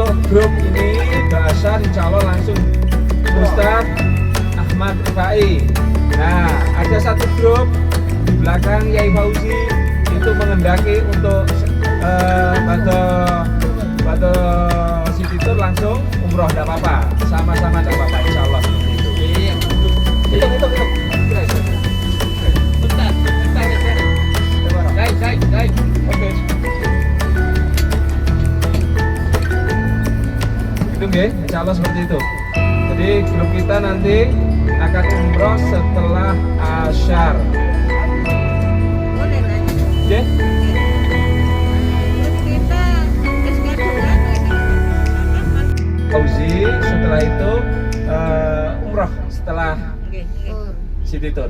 untuk grup ini bahasa insya Allah langsung Ustaz Ahmad Rifai. Nah, ada satu grup di belakang Yai Fauzi itu mengendaki untuk pada Siti Tur langsung umroh, tidak apa-apa, sama-sama tidak apa-apa, insya Allah seperti itu. Hitung. Guys. Oke. Itu nggih, insya Allah seperti itu. Jadi grup kita nanti akan umroh setelah Asyar. Boleh nanya. Oke? Terus kita keskaduan Fauzi setelah itu umroh setelah Siti Tur,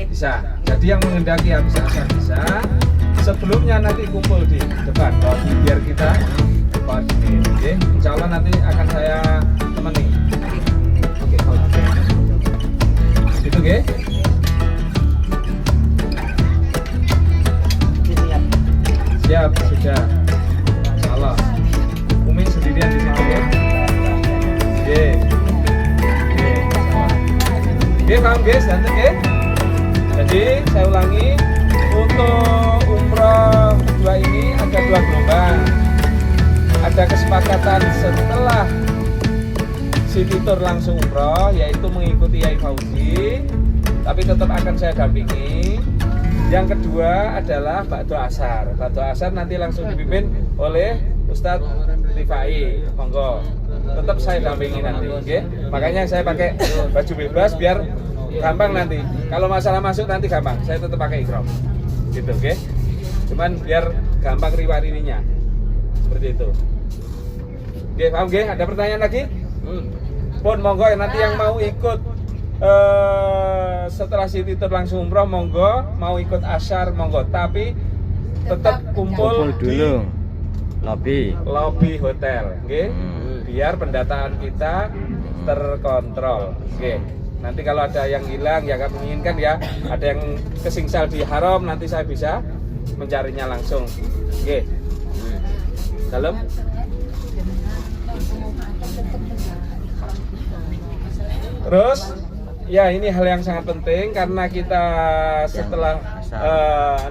bisa. Jadi yang mengendaki habis asar bisa. Sebelumnya nanti kumpul di depan, biar kita koordinir. Insya Allah nanti akan saya temani. Oke. Itu ge. Siap, sudah. Insya Allah. Umi sendirian di situ ya. Oke, paham guys, ganteng ya. Jadi saya ulangi, untuk umroh kedua ini ada 2 gelombang. Ada kesepakatan setelah Siti Tur langsung umroh, yaitu mengikuti Yai Fauzi, tapi tetap akan saya dampingi. Yang kedua adalah Ba'do Asar. Ba'do Asar nanti langsung dipimpin oleh Ustadz Rifai, monggo. Tetap saya dampingi nanti, okay? Makanya saya pakai baju bebas biar gampang nanti. Kalau masalah masuk nanti gampang, saya tetap pakai ikram, gitu, oke? Cuman biar gampang riwarinya, seperti itu. Oke, paham, oke? Ada pertanyaan lagi? Pun monggo nanti yang mau ikut setelah Siti Tur langsung umroh, monggo. Mau ikut Asyar, monggo. Tapi tetap kumpul dulu di lobby hotel, oke? Biar pendataan kita terkontrol, oke? Nanti kalau ada yang hilang, yang kami inginkan ya, ada yang kesingsal di haram, nanti saya bisa mencarinya langsung, oke? Dalam? Terus, ya ini hal yang sangat penting karena kita setelah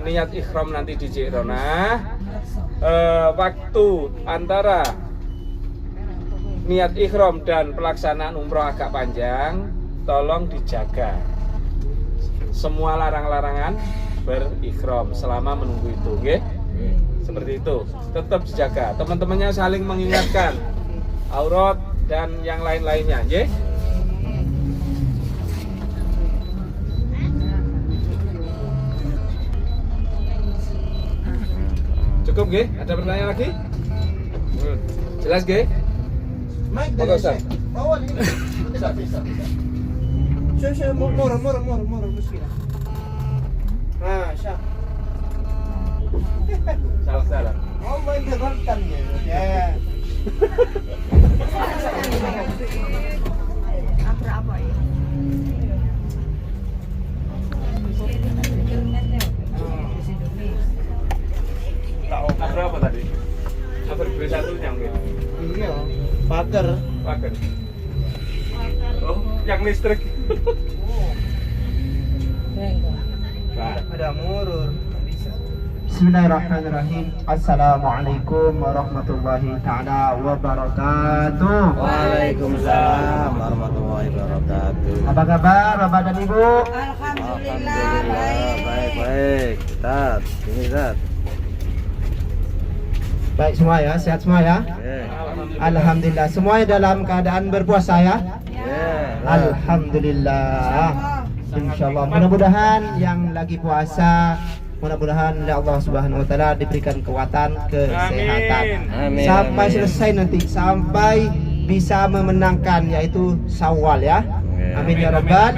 niat ikhram nanti di Jirona, waktu antara niat ikhram dan pelaksanaan umroh agak panjang, tolong dijaga semua larang-larangan berikhram selama menunggu itu, okay? Seperti itu, tetap dijaga. Teman-temannya saling mengingatkan aurat dan yang lain-lainnya, okay? Cukup, Ge? Ada pertanyaan lagi? Jelas, Ge? Monggo, Ustaz. Saya murah meski. Nah, Syah. Salah. Oh, main dengarkan ya. apa ya? Berapa tadi? Nomor B1 yang Iya, pagar. Oh, yang listrik. Ada murur. Bismillahirrahmanirrahim. Assalamualaikum warahmatullahi taala wabarakatuh. Waalaikumsalam warahmatullahi wabarakatuh. Apa kabar Bapak dan Ibu? Alhamdulillah Baik. Ustaz, ini Ustaz. Baik semua ya, sehat semua ya. Alhamdulillah, semuanya dalam keadaan berpuasa ya. Alhamdulillah. Insyaallah, mudah-mudahan yang lagi puasa, mudah-mudahan oleh Allah Subhanahu wa taala diberikan kekuatan, kesehatan. Amin. Sampai selesai nanti, sampai bisa memenangkan yaitu Syawal ya. Amin ya rabbal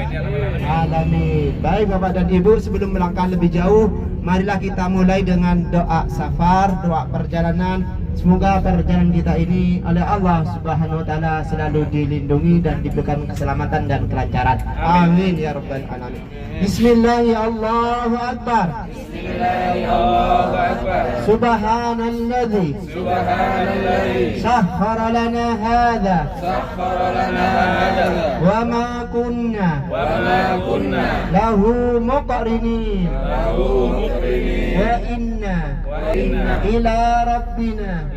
alamin. Baik Bapak dan Ibu, sebelum melangkah lebih jauh, marilah kita mulai dengan doa safar, doa perjalanan. Semoga perjalanan kita ini oleh Allah Subhanahu wa taala selalu dilindungi dan diberikan keselamatan dan kelancaran. Amin ya rabbal alamin. Bismillahirrahmanirrahim. Allahu akbar. Allahu Akbar. Subhanalladzi sakhkhara lana hadza wa ma kunna lahu muqrinin wa inna ila rabbina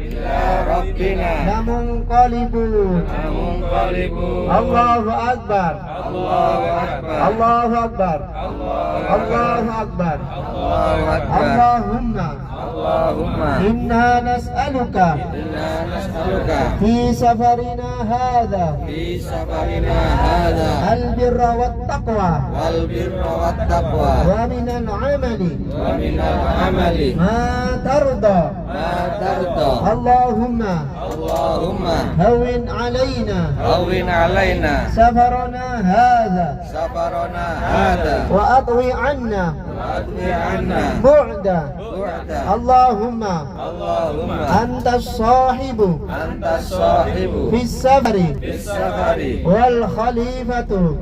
lamunqalibun. Allahu Akbar. Allahu Akbar. Allahu Akbar. Allahumma inna nas'aluka fi safarina hadha al-birra wat-taqwa wa min al-amali ma tarda. Allahumma hawwin alaina safarana hadha wa atwi anna bu'da. Allahumma anta as-sahibu fi as-safari wal khalifatu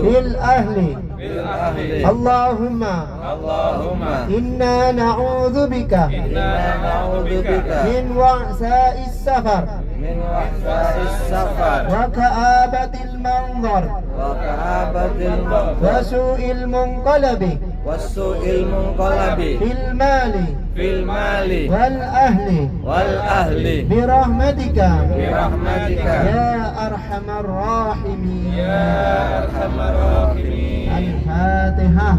fil ahli. Allahumma inna na'udzu bika min wa'sa'is safar wa ka'abatil manzar wa su'il munqalabi fil mali wal ahli birahmatika ya arhamar rahimin. Al-Fatihah.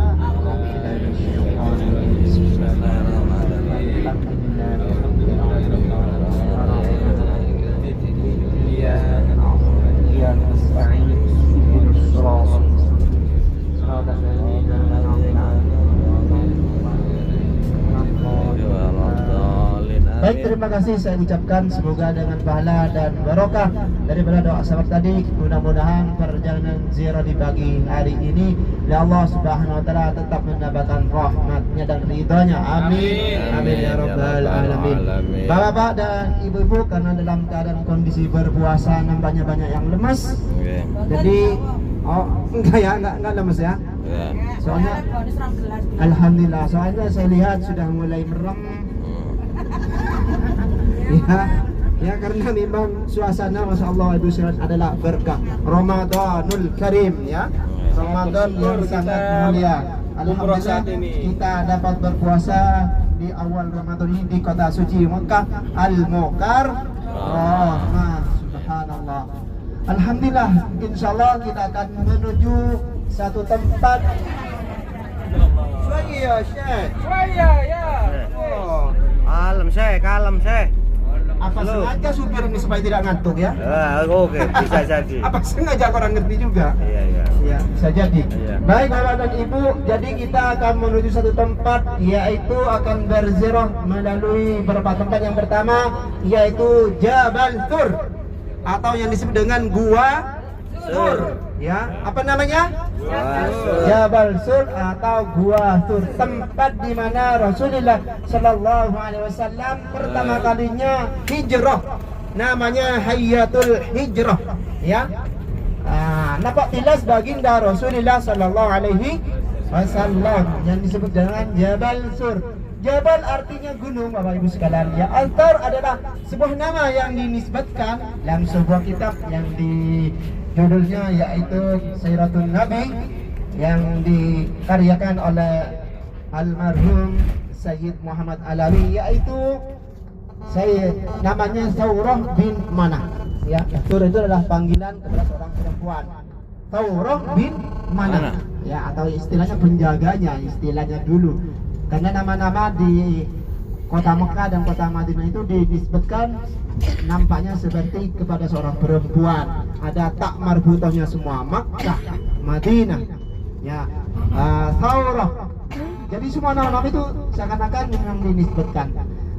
Baik, terima kasih saya ucapkan, semoga dengan pahala dan barokah daripada doa sahabat tadi, mudah-mudahan perjalanan ziarah di pagi hari ini ya Allah Subhanahu wa taala tetap mendapatkan rahmatnya dan ridhonya. Amin. Amin ya rabbal alamin. Bapak-bapak dan ibu-ibu, karena dalam keadaan kondisi berpuasa nampaknya banyak yang lemas. Jadi enggak lemas ya. Soalnya alhamdulillah, soalnya saya lihat sudah mulai merem. Ya karena memang suasana Masya Allah Ibu sekalian adalah berkah Ramadanul Karim ya, Ramadan yang sangat mulia. Alhamdulillah kita dapat berpuasa di awal Ramadan ini di kota suci Mekah Al-Mukarramah. Subhanallah. Alhamdulillah, insyaallah kita akan menuju satu tempat. Suaya Syekh. Suaya ya. Kalem Syekh. Apa sengaja supir ini supaya tidak ngantuk ya? Oke, bisa jadi. Apa sengaja orang ngerti juga? Iya. Ya, bisa jadi. Iya. Baik Bapak dan Ibu, jadi kita akan menuju satu tempat, yaitu akan berziarah melalui beberapa tempat. Yang pertama yaitu Jabal Tur atau yang disebut dengan Gua Tur. Ya, apa namanya? Jabal Sur atau Gua Tur, tempat di mana Rasulullah Shallallahu Alaihi Wasallam pertama kalinya hijrah, namanya Hayyatul Hijrah. Ya, nampak jelas baginda Rasulullah Shallallahu Alaihi Wasallam yang disebut dengan Jabal Sur. Jabal artinya gunung, Bapak Ibu sekalian. Ya, Al-Tur adalah sebuah nama yang dinisbatkan dalam sebuah kitab yang di judulnya yaitu Siratul Nabi yang dikaryakan oleh almarhum Sayyid Muhammad Alawi, yaitu namanya Thawrah bin Manah. Ya, Tur itu adalah panggilan kepada seorang perempuan. Thawrah bin Manah. Ya, atau istilahnya penjaganya, istilahnya dulu. Karena nama-nama di kota Mekah dan kota Madinah itu dinisbatkan nampaknya seperti kepada seorang perempuan. Ada tak marbutohnya semua, Makkah, Madinah, ya, Thawrah. Jadi semua nama-nama itu seakan-akan memang dinisbatkan.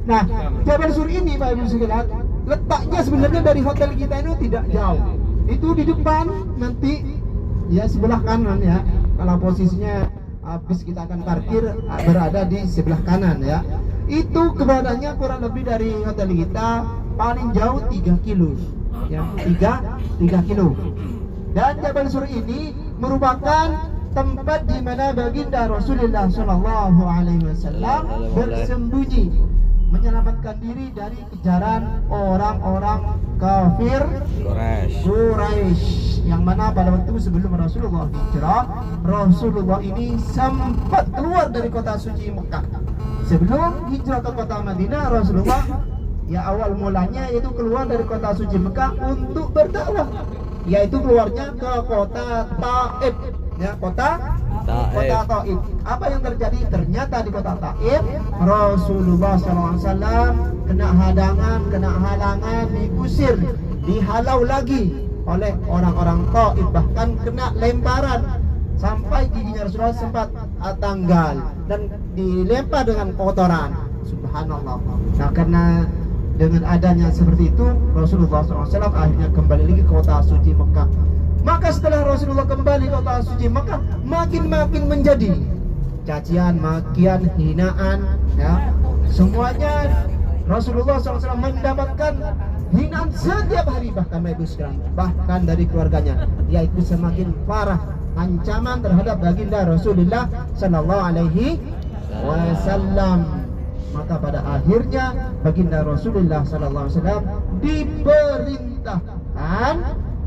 Nah, Jabal Sur ini Pak Ibu sekalian, letaknya sebenarnya dari hotel kita itu tidak jauh. Itu di depan nanti, ya sebelah kanan ya. Kalau posisinya habis kita akan parkir berada di sebelah kanan ya. Itu keberadaannya kurang lebih dari hotel kita paling jauh 3 kilo ya, 3 kilo. Dan Jabal Sur ini merupakan tempat di mana baginda Rasulullah Shallallahu Alaihi Wasallam bersembunyi, menyelamatkan diri dari kejaran orang-orang kafir Quraisy, yang mana pada waktu sebelum Rasulullah hijrah, Rasulullah ini sempat keluar dari kota suci Mekah. Sebelum hijrah ke kota Madinah, Rasulullah ya awal mulanya yaitu keluar dari kota suci Mekah untuk berdakwah, yaitu keluarnya ke kota Taif, ya kota Taif. Apa yang terjadi? Ternyata di kota Taif Rasulullah SAW kena halangan, diusir, dihalau lagi oleh orang-orang Taif, bahkan kena lemparan sampai giginya Rasulullah sempat tanggal dan dilempar dengan kotoran. Subhanallah. Nah, karena dengan adanya seperti itu, Rasulullah SAW akhirnya kembali lagi ke kota suci Mekah. Maka setelah Rasulullah kembali ke kota suci Mekah, makin menjadi cacian, makian, hinaan, ya, semuanya Rasulullah SAW mendapatkan hinaan setiap hari, bahkan dari keluarganya, yaitu semakin parah ancaman terhadap baginda Rasulullah Sallallahu Alaihi Wasallam. Maka pada akhirnya baginda Rasulullah Sallallahu Alaihi Wasallam diperintahkan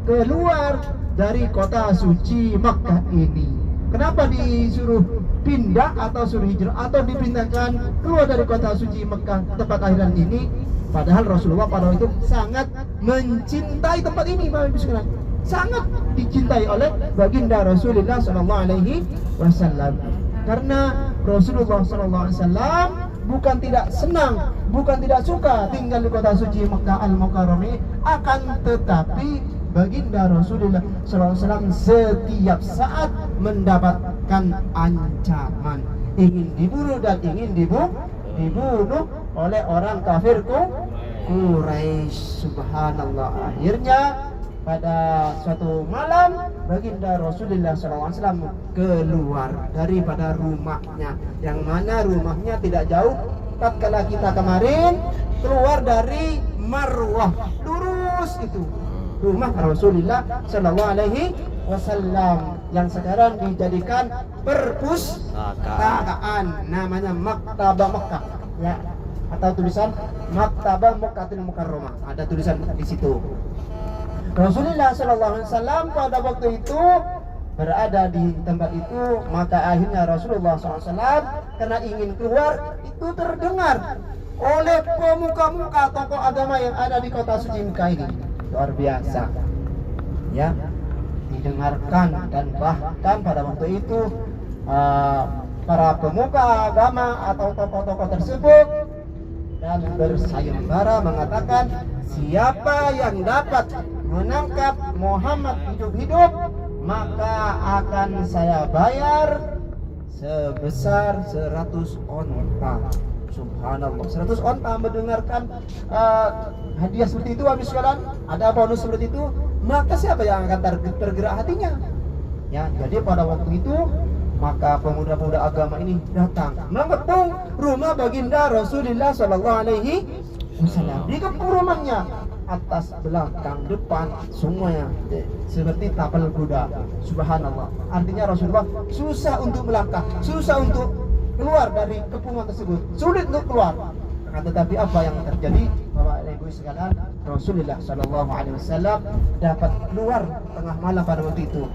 keluar dari kota suci Makkah ini. Kenapa disuruh pindah atau suruh hijrah atau diperintahkan keluar dari kota suci Makkah, tempat akhiran ini? Padahal Rasulullah pada waktu itu sangat mencintai tempat ini, Bapak Ibu sekalian. Sangat dicintai oleh baginda Rasulullah Sallallahu Alaihi Wasallam. Karena Rasulullah Sallallahu Alaihi Wasallam bukan tidak senang, bukan tidak suka tinggal di kota suci Makkah Al-Mukarramah, akan tetapi baginda Rasulullah Sallallahu Alaihi Wasallam setiap saat mendapatkan ancaman, ingin dibunuh dan ingin dibunuh oleh orang kafir Quraisy. Subhanallah. Akhirnya pada suatu malam baginda Rasulullah SAW keluar daripada rumahnya, yang mana rumahnya tidak jauh tatkala kita kemarin keluar dari Marwah, lurus itu rumah Rasulullah Sallallahu Alaihi Wasallam, yang sekarang dijadikan perpustakaan, namanya Maktabah Mekah, ya, atau tulisan Maktabah Mekkatul Mukarramah, ada tulisan di situ. Rasulullah Sallallahu Alaihi Wasallam pada waktu itu berada di tempat itu, maka akhirnya Rasulullah SAW karena ingin keluar itu terdengar oleh pemuka-muka tokoh agama yang ada di kota suci Mekah ini. Luar biasa, ya, didengarkan. Dan bahkan pada waktu itu para pemuka agama atau tokoh-tokoh tersebut dan bersayembara mengatakan, siapa yang dapat menangkap Muhammad hidup-hidup, maka akan saya bayar sebesar 100 onta. Subhanallah, 100 onta. Mendengarkan hadiah seperti itu, habis sekalian ada bonus seperti itu, maka siapa yang akan tergerak hatinya? Ya, jadi pada waktu itu maka pemuda-pemuda agama ini datang mengepung rumah baginda Rasulullah Sallallahu Alaihi Wasallam. Dikepung rumahnya, atas, belakang, depan, semuanya seperti tapal kuda. Subhanallah. Artinya Rasulullah susah untuk melangkah, susah untuk keluar dari kepungan tersebut, sulit untuk keluar. Akan tetapi apa yang terjadi, Bapak Ibu sekalian, Rasulullah Sallallahu Alaihi Wasallam dapat keluar tengah malam pada waktu itu,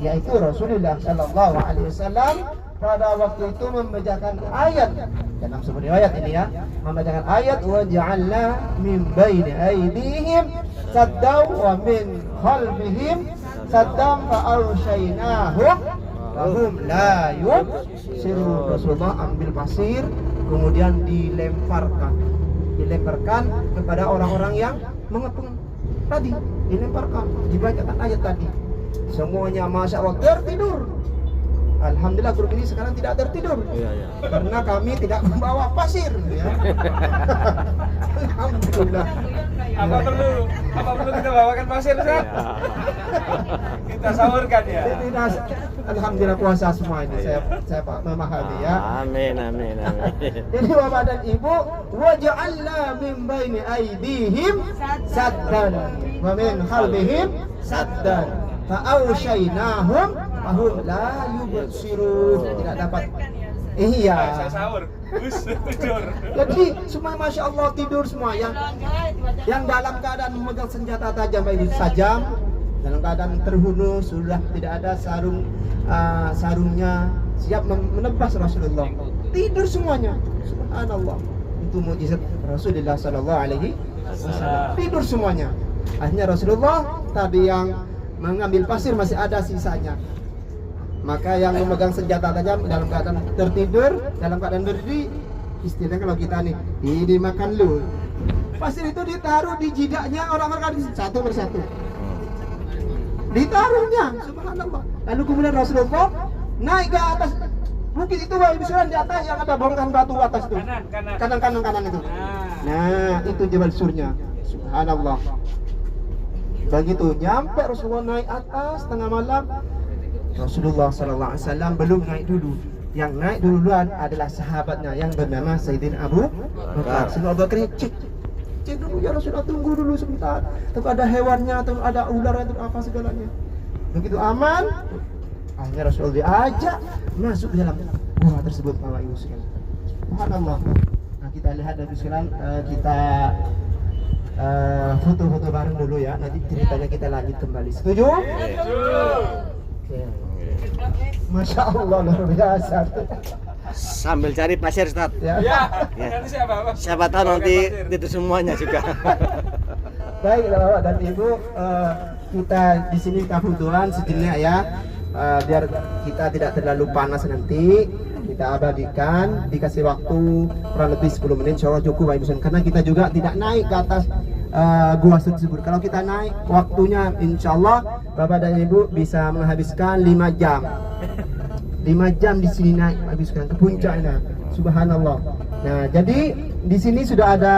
yaitu Rasulullah Sallallahu Alaihi Wasallam pada waktu itu membacakan ayat dalam sebuah riwayat ini, ya, membacakan ayat wa ja'alna min baini aydihim saddaw wa min khalfihim saddam fa awshaynahum lahum la yubsirun. Rasulullah ambil pasir kemudian dilemparkan kepada orang-orang yang mengepung tadi, dilemparkan, dibacakan ayat tadi. Semuanya Masya Allah tertidur. Alhamdulillah grup ini sekarang tidak tertidur, karena kami tidak membawa pasir, ya. Alhamdulillah. Apa perlu kita bawakan pasir, Ustaz? Kita sahurkan, ya. Alhamdulillah puasa semua ini, saya memahami, ya. Amin. Jadi Bapak dan Ibu, wa ja'alna min baini aydihim saddan wa min khalfihim saddan fa awshaynahum tahun la yubsirun, tidak dapat. Iya. Saya sahur. Bus tidur. Jadi semua masya Allah tidur semua yang dalam keadaan memegang senjata tajam itu sajam, dalam keadaan terhunus sudah tidak ada sarungnya siap menebas Rasulullah. Tidur semuanya. Subhanallah. Itu mukjizat Rasulullah sallallahu alaihi wasallam. Tidur semuanya. Akhirnya Rasulullah tadi yang mengambil pasir masih ada sisanya. Maka yang memegang senjata tajam dalam keadaan tertidur, dalam keadaan berdiri, istilahnya kalau kita nih, dimakan lu. Pasir itu ditaruh di jidaknya orang-orang satu persatu. Ditaruhnya, subhanallah. Lalu kemudian Rasulullah naik ke atas bukit itu, Bismillah, di atas yang ada bongkahan batu atas itu. Kanan itu. Nah, itu Jabal Surnya. Subhanallah. Begitu nyampe Rasulullah naik atas tengah malam, Rasulullah sallallahu alaihi wasallam belum naik dulu. Yang naik duluan adalah sahabatnya yang bernama Sayyidina Abu Bakar. Sayyidina Abu Bakar cek dulu ya Rasulullah, tunggu dulu sebentar. Tunggu ada hewannya, tunggu ada ular atau apa segalanya. Begitu aman, akhirnya Rasulullah diajak masuk ke dalam gua tersebut, Bapak Ibu sekalian. Subhanallah. Nah, kita lihat dari sekarang kita foto-foto bareng dulu ya. Nanti ceritanya kita lanjut kembali. Setuju? Oke. Masya Allah, luar biasa. Sambil cari pasir, Ustaz. Ya. Nanti siapa? Siapa tahu nanti itu semuanya juga. Baik, Bapak dan Ibu, kita di sini kebutuhan sejenak ya, biar kita tidak terlalu panas nanti. Kita abadikan, dikasih waktu kurang lebih 10 menit, insya Allah cukup, Bapak Ibu. Karena kita juga tidak naik ke atas gua tersebut. Kalau kita naik, waktunya insya Allah Bapak dan Ibu bisa menghabiskan 5 jam. 5 jam di sini naik, habiskan ke puncaknya. Subhanallah. Nah, jadi di sini sudah ada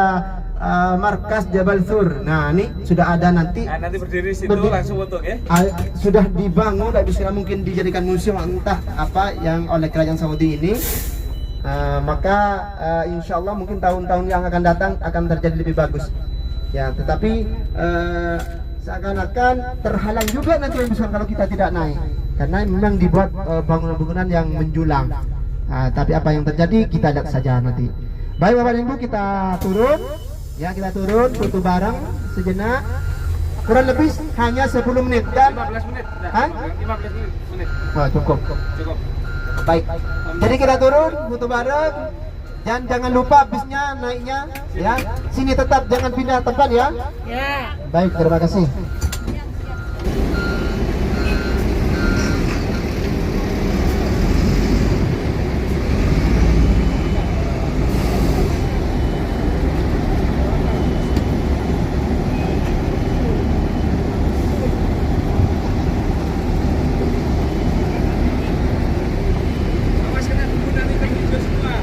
markas Jabal Sur. Nah, ini sudah ada nanti. Nah, nanti berdiri situ langsung foto ya. Sudah dibangun, bisa mungkin dijadikan museum entah apa yang oleh kerajaan Saudi ini. Maka insya Allah mungkin tahun-tahun yang akan datang akan terjadi lebih bagus. Ya, tetapi seakan-akan terhalang juga nanti kalau kita tidak naik. Karena memang dibuat bangunan-bangunan yang menjulang. Tapi apa yang terjadi kita lihat saja nanti. Baik Bapak dan Ibu, kita turun. Ya, kita turun foto bareng sejenak. Kurang lebih hanya 10 menit dan 15 menit. Hah? 15 menit. Wah, cukup. Baik. Jadi kita turun foto bareng. Dan jangan lupa bisnya naiknya ya. Sini tetap, jangan pindah tempat ya. Ya. Baik, terima kasih. Awas kena kubu nanti terhijau semua.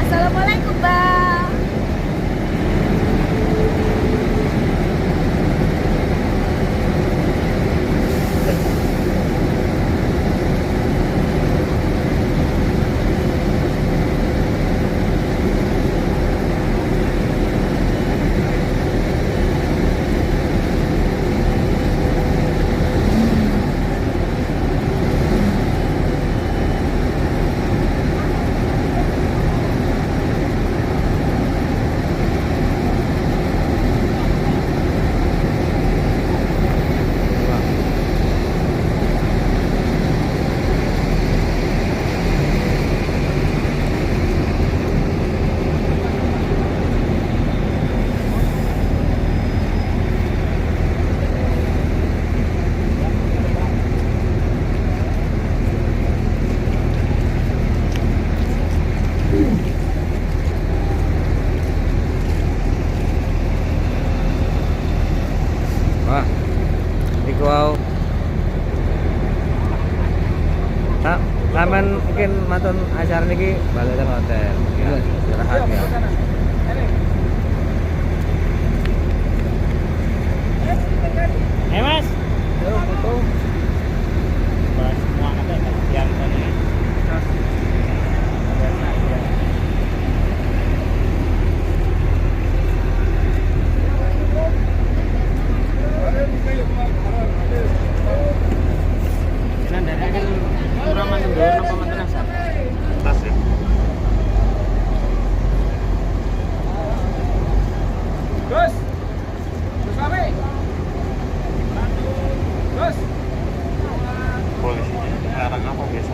Assalamualaikum, Bang. Wah, iku wow. Nah, sampean mungkin maton acara niki balik nang hotel. Ya, istirahat ya. Mas. Ayo foto. Bahas semua ada yang tadi. Gus. Gus kami. Gus. Polisinya larang apa biasa?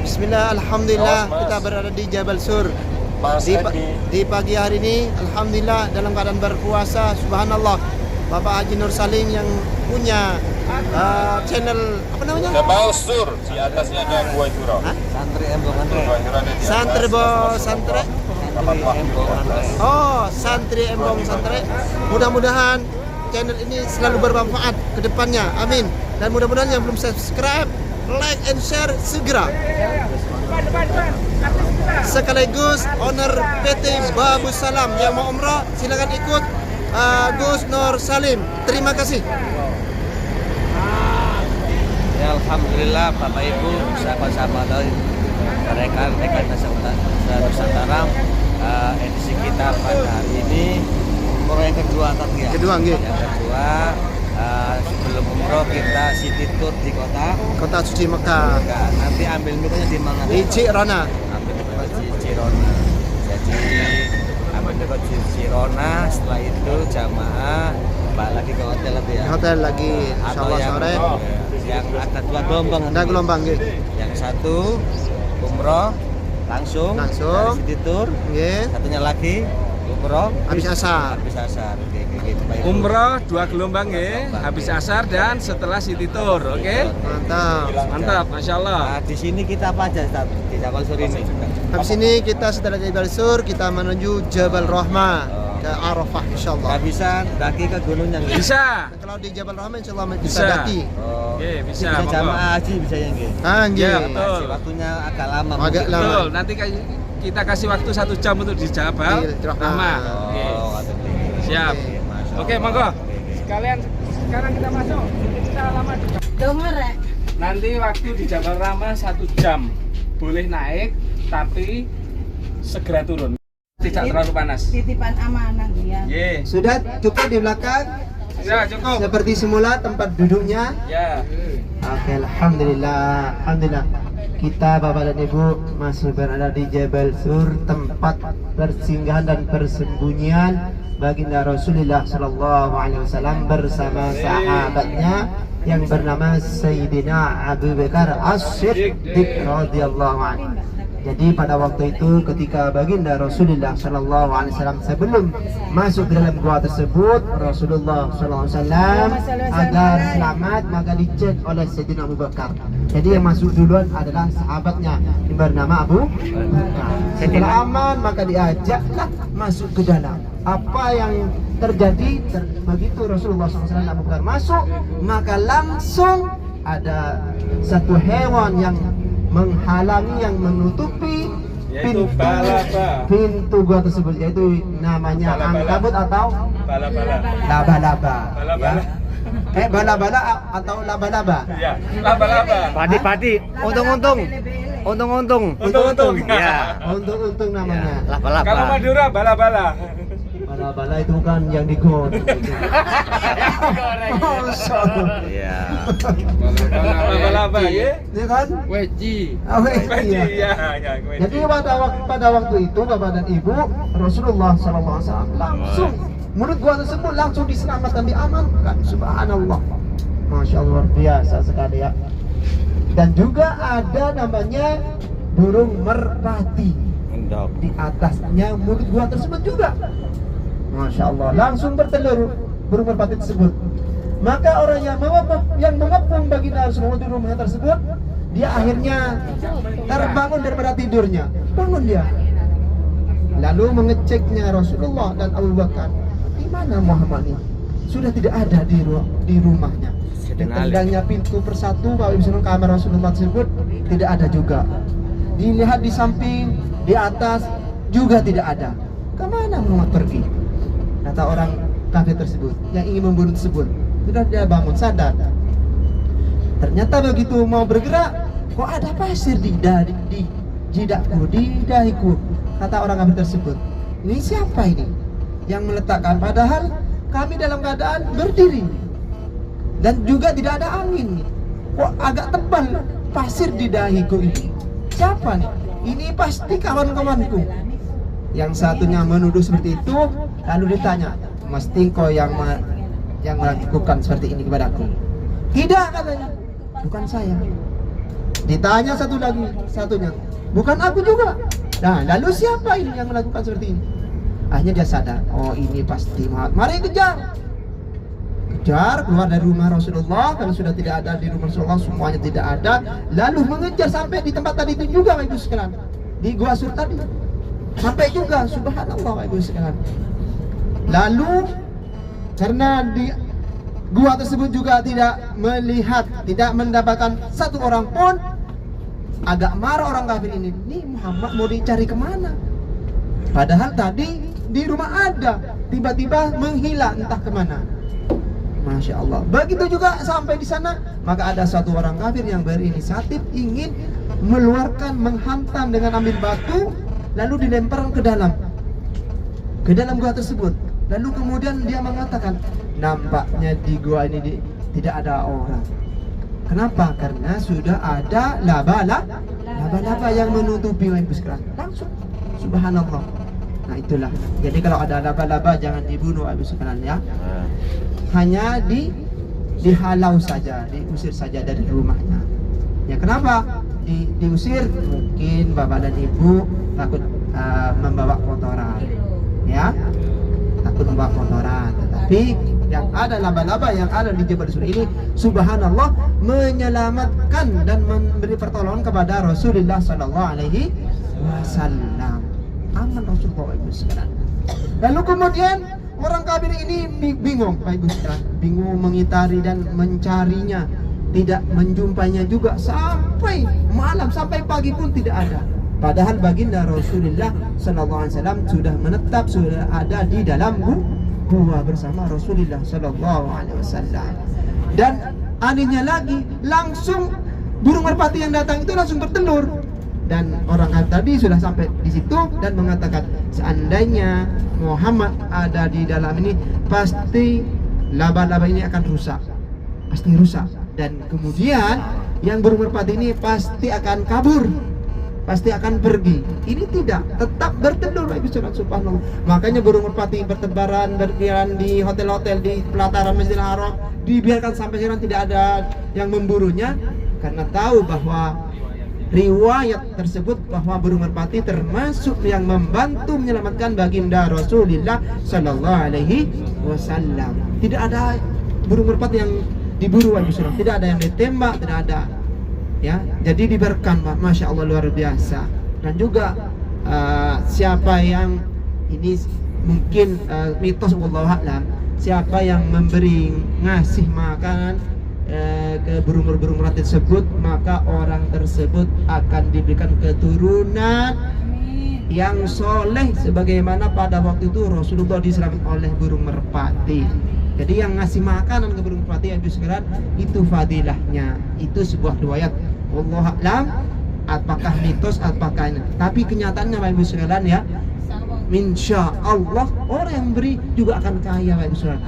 Bismillah, alhamdulillah kita berada di Jabal Sur. Di pagi hari ini, alhamdulillah dalam keadaan berpuasa, subhanallah. Bapak Haji Nur Salim yang punya channel apa namanya? Jabal Sur, di atasnya ada Gua Jurau. Santri Embong Andre. Santri Santri. Oh, Santri Embong Santri. Mudah-mudahan channel ini selalu bermanfaat ke depannya. Amin. Dan mudah-mudahan yang belum subscribe, like and share segera. Sekaligus owner PT Babu Salam yang mau umrah silakan ikut Gus Nur Salim. Terima kasih. Ya alhamdulillah Bapak Ibu, sahabat-sahabat dari rekan-rekan Nusantara, edisi kita pada hari ini umroh yang kedua tadi ya. Kedua, nggih. Yang kedua sebelum umroh kita city tour di kota Suci Mekah. Mekah. Nanti ambil mikronya di mana? Di Cirona. Ambil mikro di Cirona. Jadi ambil mikro di Cirona, setelah itu jamaah balik lagi ke hotel lagi ya. Hotel lagi, Atau insyaallah yang, sore. yang ada dua gelombang. Ada gelombang nggih. Yang satu umroh langsung dari city tour. Nggih. Satunya lagi umroh Habis asar. Habis asar. Oke, Bapak Ibu. Umroh 2 gelombang ya, habis asar dan setelah city tour, oke? Mantap. Mantap, masya Allah. Nah, di sini kita apa aja Ustaz? Di Jabal Sur ini. Habis ini kita setelah Jabal Sur kita menuju Jabal Rahmah ke Arafah insyaallah. Nggak bisa daki ke gunungnya nggak? Bisa. Kalau di Jabal Rahmah insyaallah bisa Bisa. daki. Oh, Oke, bisa, Bisa monggo. jamaah haji bisa ya nggih. Ah, nggih. Ya, betul. Masih waktunya agak lama. Agak mungkin. lama. Betul, nanti kita kasih waktu 1 jam untuk di Jabal Di Rahmah. Rahmah. Oke. Oh, ada ini. Siap. Masya Oke, Allah. monggo. Sekalian sekarang kita masuk. Kita lama di Denger ya? Nanti waktu di Jabal Rahmah 1 jam. Boleh naik tapi segera turun. Tidak terlalu panas. Titipan amanah dia. Ye. Sudah cukup di belakang Ya, cukup. seperti semula tempat duduknya. Ya. Oke, alhamdulillah. Alhamdulillah. Kita Bapak dan Ibu masih berada di Jabal Sur, tempat persinggahan dan persembunyian baginda Rasulullah sallallahu alaihi wasallam bersama sahabatnya yang bernama Sayyidina Abu Bakar As-Siddiq radhiyallahu anhu. Jadi pada waktu itu ketika baginda Rasulullah sallallahu alaihi wasallam sebelum masuk ke dalam gua tersebut, Rasulullah sallallahu alaihi wasallam agar selamat maka dicek oleh Sayyidina Abu Bakar. Jadi yang masuk duluan adalah sahabatnya yang bernama Abu Bakar. Setelah aman maka diajaklah masuk ke dalam. Apa yang terjadi begitu Rasulullah SAW Abu Bakar masuk, maka langsung ada satu hewan yang menghalangi, yang menutupi Yaitu balaba. pintu gua tersebut, yaitu namanya Bala-bala. ankabut atau Bala-bala. laba-laba. Bala-bala. Ya. Bala-bala atau laba-laba. Ya, laba-laba. Padi. Untung-untung. Untung-untung. Ya. Untung-untung namanya. Laba-laba. Kalau Madura bala-bala. Bala-bala itu kan yang digoreng. Iya. Laba-laba ya. Ya kan? Weji. Iya. Iya, ya, weji. Jadi pada waktu itu Bapak dan Ibu Rasulullah SAW langsung menurut gua tersebut langsung diselamatkan, diamankan. Subhanallah, masya Allah, luar biasa sekali ya. Dan juga ada namanya burung merpati di atasnya mulut gua tersebut juga. Masya Allah, langsung bertelur burung merpati tersebut. Maka orang yang mengepung baginda Rasulullah di rumahnya tersebut, dia akhirnya terbangun daripada tidurnya, bangun dia. Lalu mengeceknya Rasulullah dan Abu Bakar, di mana Muhammad ini? Sudah tidak ada di rumahnya. Ditendangnya pintu persatu Bapak Ibu sekalian kamar Rasulullah tersebut tidak ada juga. Dilihat di samping, di atas juga tidak ada. Kemana Muhammad pergi? Kata orang kafir tersebut yang ingin membunuh tersebut. Sudah dia bangun sadar. Ternyata begitu mau bergerak, kok ada pasir di jidakku, di dahiku. Kata orang kafir tersebut, ini siapa ini yang meletakkan? Padahal kami dalam keadaan berdiri dan juga tidak ada angin. Kok agak tebal pasir di dahiku ini? Siapa nih? Ini pasti kawan-kawanku. Yang satunya menuduh seperti itu, lalu ditanya, mesti kau yang melakukan seperti ini kepadaku? Tidak, katanya, bukan saya. Ditanya satunya, bukan aku juga. Nah, lalu siapa ini yang melakukan seperti ini? Akhirnya dia sadar, oh ini pasti Muhammad. Mari kejar, keluar dari rumah Rasulullah. Kalau sudah tidak ada di rumah Rasulullah, semuanya tidak ada. Lalu mengejar sampai di tempat tadi itu juga, Bapak Ibu sekalian, di Gua Sur tadi. Sampai juga, subhanallah Bapak Ibu sekalian. Lalu karena di gua tersebut juga tidak melihat, tidak mendapatkan satu orang pun, agak marah orang kafir ini. Ini Muhammad mau dicari kemana? Padahal tadi di rumah ada, tiba-tiba menghilang entah kemana. Masya Allah. Begitu juga sampai di sana, maka ada satu orang kafir yang berinisiatif ingin menghantam dengan ambil batu, lalu dilempar ke dalam gua tersebut. Lalu kemudian dia mengatakan, nampaknya di gua ini tidak ada orang. Kenapa? Karena sudah ada laba-laba yang menutupi Ibu sekalian. Langsung, subhanallah. Nah itulah. Jadi kalau ada laba-laba jangan dibunuh Ibu sekalian ya. Hanya dihalau saja, diusir saja dari rumahnya. Ya kenapa? Diusir, mungkin bapak dan ibu takut membawa kotoran, ya, takut membawa kotoran. Tetapi yang ada laba-laba yang ada di Jabal Sur ini, subhanallah, menyelamatkan dan memberi pertolongan kepada Rasulullah Sallallahu Alaihi Wasallam. Aman Rasulullah Ibu sekalian. Lalu kemudian orang kafir ini bingung, Pak Ibu sekalian, bingung mengitari dan mencarinya, tidak menjumpainya juga sampai malam, sampai pagi pun tidak ada. Padahal baginda Rasulullah Sallallahu Alaihi Wasallam sudah menetap, sudah ada di dalam gua bersama Rasulullah Sallallahu Alaihi Wasallam. Dan anehnya lagi, langsung burung merpati yang datang itu langsung bertelur. Dan orang tadi sudah sampai di situ dan mengatakan, seandainya Muhammad ada di dalam ini, pasti laba-laba ini akan rusak, pasti rusak. Dan kemudian yang burung merpati ini pasti akan kabur, pasti akan pergi. Ini tidak, tetap bertelur Ibu sekalian, subhanallah. Makanya burung merpati bertebaran, berkeliaran di hotel-hotel di pelataran Masjidil Haram, dibiarkan sampai sekarang tidak ada yang memburunya, karena tahu bahwa riwayat tersebut bahwa burung merpati termasuk yang membantu menyelamatkan baginda Rasulullah Sallallahu Alaihi Wasallam. Tidak ada burung merpati yang diburu Ibu sekalian, tidak ada yang ditembak, tidak ada. Ya, jadi dibiarkan, Pak. Masya Allah, luar biasa. Dan juga siapa yang ini mungkin mitos wallahu a'lam, siapa yang memberi ngasih makanan ke burung-burung merpati tersebut, maka orang tersebut akan diberikan keturunan yang soleh, sebagaimana pada waktu itu Rasulullah diselamatkan oleh burung merpati. Jadi yang ngasih makanan ke burung merpati Ibu sekalian, itu fadilahnya, itu sebuah riwayat. Wallahu a'lam, apakah mitos apakah ini, tapi kenyataannya Ibu sekalian ya, insya Allah orang yang beri juga akan kaya Ibu sekalian,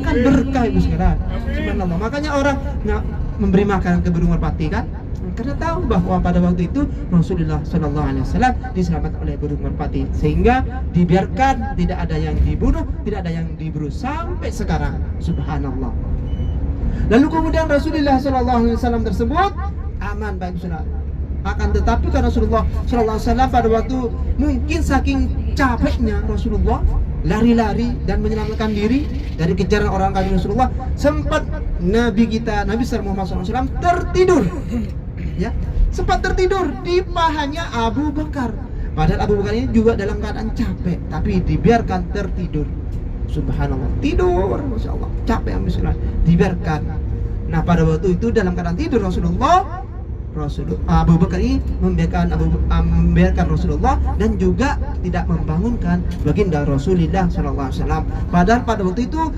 akan berkah Ibu sekalian, subhanallah. Makanya orang nggak memberi makanan ke burung merpati kan, karena tahu bahwa pada waktu itu Rasulullah Sallallahu Alaihi Wasallam diselamatkan oleh burung merpati, sehingga dibiarkan, tidak ada yang dibunuh, tidak ada yang diburu sampai sekarang, subhanallah. Lalu kemudian Rasulullah Sallallahu Alaihi Wasallam tersebut aman Pak Ibu sekalian. Akan tetapi karena Rasulullah Sallallahu Alaihi Wasallam pada waktu mungkin saking capeknya Rasulullah lari-lari dan menyelamatkan diri dari kejaran orang kafir, Rasulullah sempat Nabi kita Nabi Muhammad SAW tertidur, ya, sempat tertidur di pahanya Abu Bakar. Padahal Abu Bakar ini juga dalam keadaan capek, tapi dibiarkan tertidur. Subhanallah, tidur, masya Allah, capek misalnya, dibiarkan. Nah pada waktu itu dalam keadaan tidur Abu Bakar ini membiarkan Rasulullah dan juga tidak membangunkan baginda Rasulullah SAW. Padahal pada waktu itu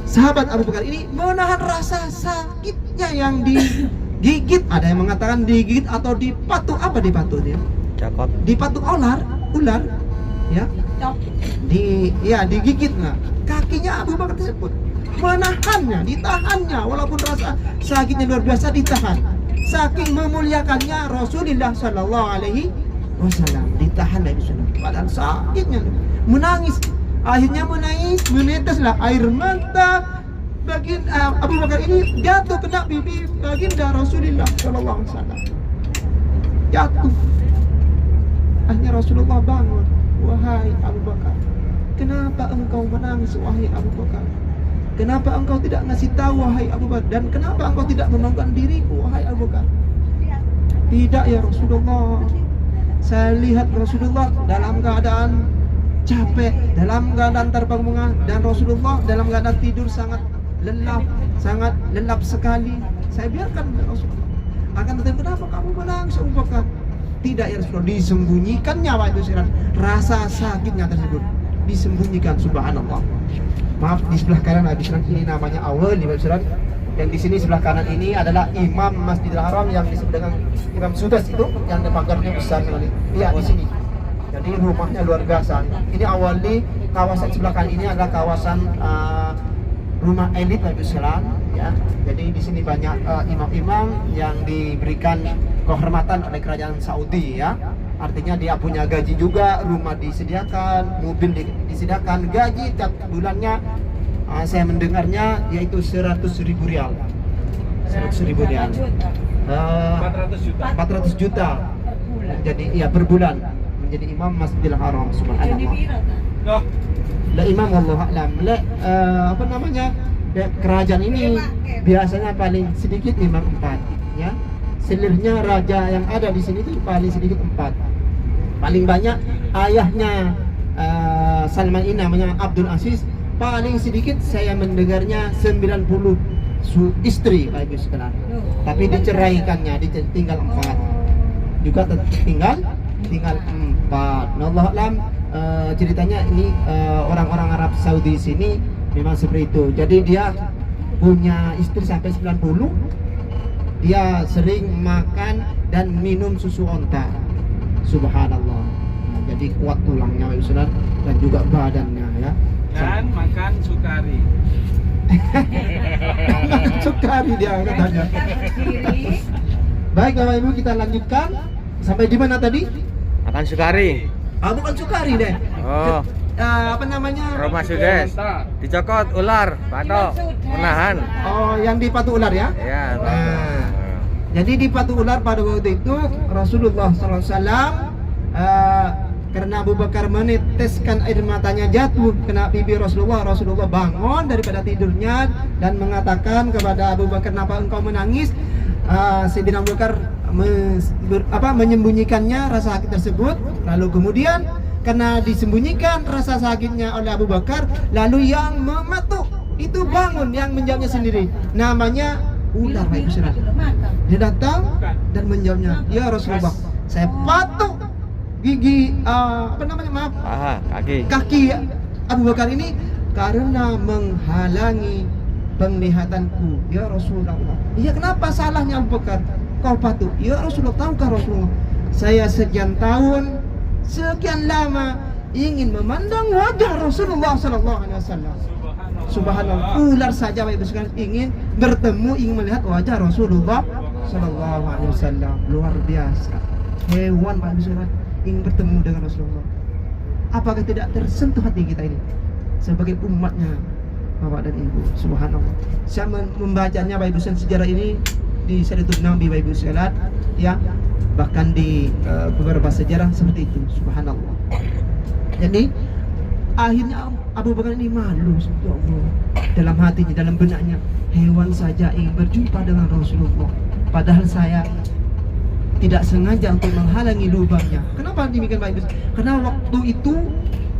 sahabat Abu Bakar ini menahan rasa sakitnya yang digigit. Ada yang mengatakan digigit atau dipatuk. Apa dipatutnya? Cakot. Dipatuk ular, ya. Digigit. Nah, kakinya Abu Bakar tersebut menahannya, ditahannya, walaupun rasa sakitnya luar biasa ditahan. Saking memuliakannya Rasulullah Sallallahu Alaihi Wasallam, ditahan dari sana. Padahal sakitnya, menangis. Akhirnya meneteslah air mata. Abu Bakar ini jatuh kena pipi baginda Rasulullah Sallallahu Alaihi Wasallam. Jatuh. Akhirnya Rasulullah bangun. Wahai Abu Bakar, kenapa engkau menangis wahai Abu Bakar? Kenapa engkau tidak ngasih tahu wahai Abu Bakar? Dan kenapa engkau tidak membangunkan diriku wahai Abu Bakar? Tidak ya Rasulullah. Saya lihat Rasulullah dalam keadaan capek, dalam keadaan terbang-bengah, dan Rasulullah dalam keadaan tidur sangat lelap sekali. Saya biarkan Rasulullah. Akan tetapi kenapa kamu menangis Abu Bakar? Tidak ya Rasulullah, disembunyikannya waktu itu rasa sakitnya tersebut disembunyikan. Subhanallah. Maaf, di sebelah kanan habis ini namanya awal di Surat, dan di sini sebelah kanan ini adalah Imam Masjidil Haram yang disebut dengan Imam Sudas itu, yang pagarnya besar sekali. Iya di sini. Jadi rumahnya luar biasa. Ini awalnya kawasan sebelah kanan ini adalah kawasan rumah elit Nabi Islam, ya. Jadi di sini banyak imam-imam yang diberikan kehormatan oleh kerajaan Saudi, ya. Artinya dia punya gaji juga, rumah disediakan, mobil disediakan, gaji tiap bulannya saya mendengarnya yaitu 100.000 rial. 100.000 rial. 400 juta. Jadi ya per bulan menjadi imam Masjidil Haram. Subhanallah. La imam wallahu a'lam. Apa namanya? Kerajaan ini biasanya paling sedikit imam 4, ya. Selirnya raja yang ada di sini itu paling sedikit 4. Paling banyak ayahnya Salman ini namanya Abdul Aziz. Paling sedikit saya mendengarnya 90 istri Pak Ibu sekalian. Tapi diceraikannya, tinggal 4. Juga tinggal 4. Nah, Allah alam, ceritanya ini orang-orang Arab Saudi sini memang seperti itu. Jadi dia punya istri sampai 90. Dia sering makan dan minum susu onta. Subhanallah. Nah, jadi kuat tulangnya Ustaz, dan juga badannya, ya. Dan makan sukari. Sukari dia katanya. Baik Bapak Ibu, kita lanjutkan. Sampai di mana tadi? Makan sukari. Bukan sukari deh. Oh. Apa namanya? Rumah Sudes. Dicokot ular, patok, menahan. Oh, yang di Patu Ular ya? Ya. Nah, jadi di Patu Ular pada waktu itu Rasulullah SAW karena Abu Bakar meneteskan air matanya jatuh kena pipi Rasulullah. Rasulullah bangun daripada tidurnya dan mengatakan kepada Abu Bakar, kenapa engkau menangis? Sayyidina Abu Bakar menyembunyikannya rasa sakit tersebut. Lalu kemudian karena disembunyikan rasa sakitnya oleh Abu Bakar, lalu yang mematuk itu bangun, yang menjawabnya sendiri. Namanya ular, Pak Ibu Saudara. Dia datang dan menjawabnya, ya Rasulullah, saya patuk gigi kaki Abu Bakar ini karena menghalangi penglihatanku, ya Rasulullah. Iya, kenapa salahnya Abu Bakar? Kau patuk, ya Rasulullah. Tahukah Rasulullah, saya sekian tahun, sekian lama ingin memandang wajah Rasulullah Sallallahu Alaihi Wasallam. Subhanallah, ular saja Bapak Ibu sekalian ingin bertemu, ingin melihat wajah Rasulullah Sallallahu Alaihi Wasallam. Luar biasa. Hewan Bapak Ibu sekalian ingin bertemu dengan Rasulullah. Apakah tidak tersentuh hati kita ini sebagai umatnya Bapak dan Ibu? Subhanallah. Saya membacanya Bapak Ibu sekalian, sejarah ini di Syariatul Nabi Bapak Ibu sekalian, ya. Bahkan di beberapa sejarah seperti itu. Subhanallah. Jadi akhirnya Abu Bakar ini malu, ya Allah, dalam hatinya, dalam benaknya, hewan saja ingin berjumpa dengan Rasulullah, padahal saya tidak sengaja untuk menghalangi lubangnya. Kenapa demikian Pak Ibu? Karena waktu itu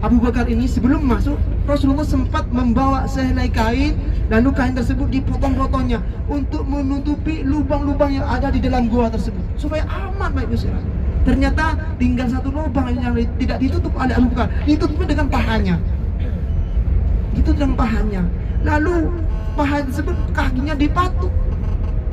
Abu Bakar ini sebelum masuk, Rasulullah sempat membawa sehelai kain, lalu kain tersebut dipotong-potongnya untuk menutupi lubang-lubang yang ada di dalam gua tersebut supaya aman, baik Yusra. Ternyata tinggal satu lubang yang tidak ditutup oleh Abu Bakar, ditutupnya dengan pahanya. Itu dengan pahanya. Lalu paha tersebut kakinya dipatuk.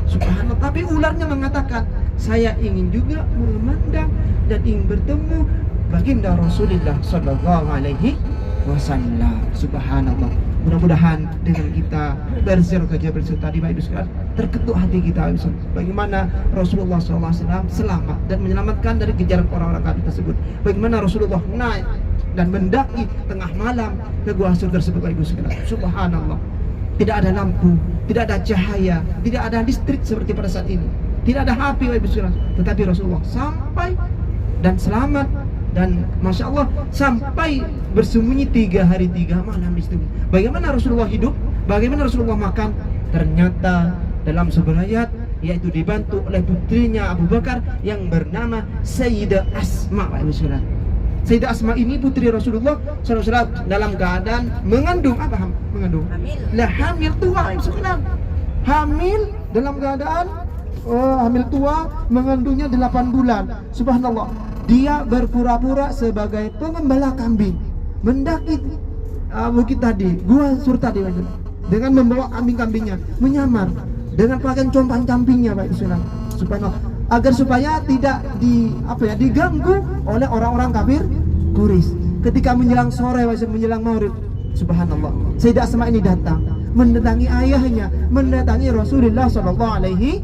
Subhanallah. Tapi ularnya mengatakan, saya ingin juga memandang dan ingin bertemu baginda Rasulullah Sallallahu Alaihi Wasallam. Subhanallah. Mudah-mudahan dengan kita berziarah ke Jabal Sur tadi, Bapak Ibu sekalian, terketuk hati kita bagaimana Rasulullah SAW selamat dan menyelamatkan dari kejaran orang-orang kafir tersebut. Bagaimana Rasulullah naik dan mendaki tengah malam ke Gua Sur tersebut, Bapak Ibu sekalian. Subhanallah. Tidak ada lampu, tidak ada cahaya, tidak ada listrik seperti pada saat ini. Tidak ada HP, Bapak Ibu sekalian. Tetapi Rasulullah sampai dan selamat. Dan Masya Allah sampai bersembunyi 3 hari 3 malam di situ. Bagaimana Rasulullah hidup? Bagaimana Rasulullah makan? Ternyata dalam sebuah ayat, yaitu dibantu oleh putrinya Abu Bakar yang bernama Sayyidah Asma. Sayyidah Asma ini putri Rasulullah SAW dalam keadaan mengandung apa? Mengandung? Hamil tua. Hamil dalam keadaan hamil tua, mengandungnya 8 bulan. Subhanallah. Dia berpura-pura sebagai pengembala kambing, mendaki bukit tadi, Gua Sur tadi, dengan membawa kambing-kambingnya, menyamar dengan pakaian compang-campingnya, Pak Islam. Subhanallah, agar supaya tidak diganggu oleh orang-orang kafir Quraisy. Ketika menjelang sore, menjelang maghrib, subhanallah, Sayyidah Asma ini datang mendatangi ayahnya, mendatangi Rasulullah Sallallahu Alaihi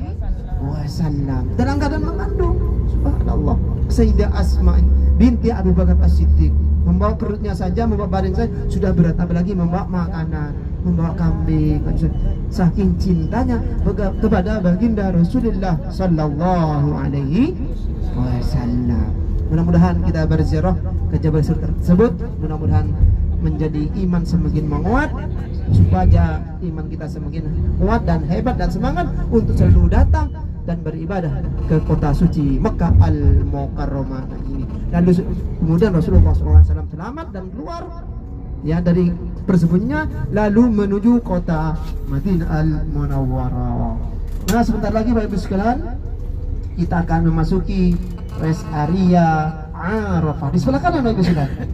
Wasallam dalam keadaan mengandung. Subhanallah. Sayyidah Asma binti Abu Bakar As-Siddiq membawa perutnya saja, membawa badan saja sudah berat, apalagi membawa makanan, membawa kambing. Saking cintanya kepada baginda Rasulullah Sallallahu Alaihi Wasallam. Mudah-mudahan kita berziarah ke Jabal Sur tersebut, mudah-mudahan menjadi iman semakin menguat, supaya iman kita semakin kuat dan hebat dan semangat untuk selalu datang dan beribadah ke kota suci Mekah Al-Mukarramah ini. Lalu kemudian Rasulullah SAW selamat dan keluar ya dari persembunyiannya, lalu menuju kota Madinah Al-Munawwarah. Nah, sebentar lagi Bapak Ibu sekalian, kita akan memasuki rest area Arafah. Di sebelah kanan Bapak Ibu sekalian.